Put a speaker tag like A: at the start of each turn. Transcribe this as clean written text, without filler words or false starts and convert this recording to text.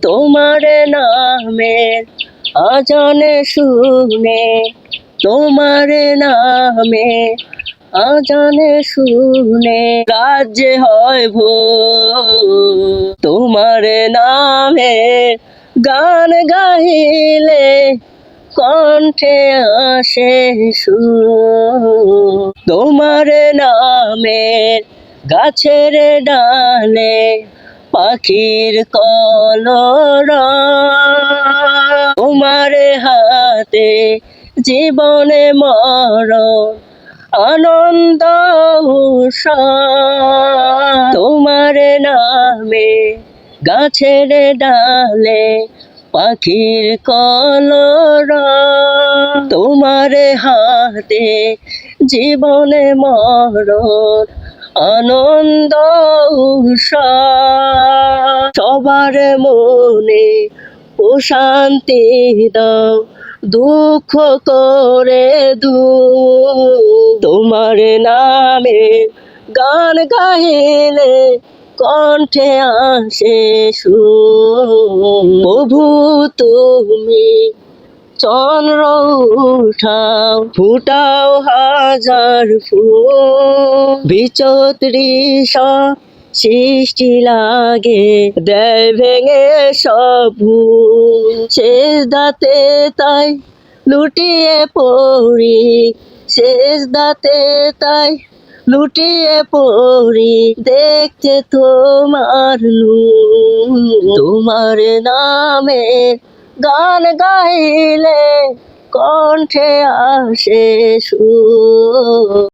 A: তোমার নামের আজানে শুনে, তোমার নামে আজানে শুনে রাজ্যে হয় ভোর। তোমার নামে গান গাইলে কণ্ঠে আসে সুর। তোমার নামের গাছের ডালে পাখির কলরব। তোমার হাতে জীবনে মরণ আনন্দ উৎসব। তোমার নামে গাছের ডালে পাখির কলরব। তোমার হাতে জীবনে মরণ আনন্দ উৎসব। সবার মনে প্রশান্তি দাও, দুঃখ করে দূর। তোমার নামে গান গাইলে কণ্ঠে আসে সুর। প্রভু তুমি চন্দ্র উঠাও, ফুটাও হাজার ফুল। বিচিত্রি সব সৃষ্টি লাগে দেয় ভেঙে সব ভুল। সেজদাতে তাই লুটিয়ে পড়ি, সেজদাতে তাই লুটিয়ে পড়ি, দেখতে তোমার নূর। তোমার নামে গান গাইলে কণ্ঠে আসে সুর।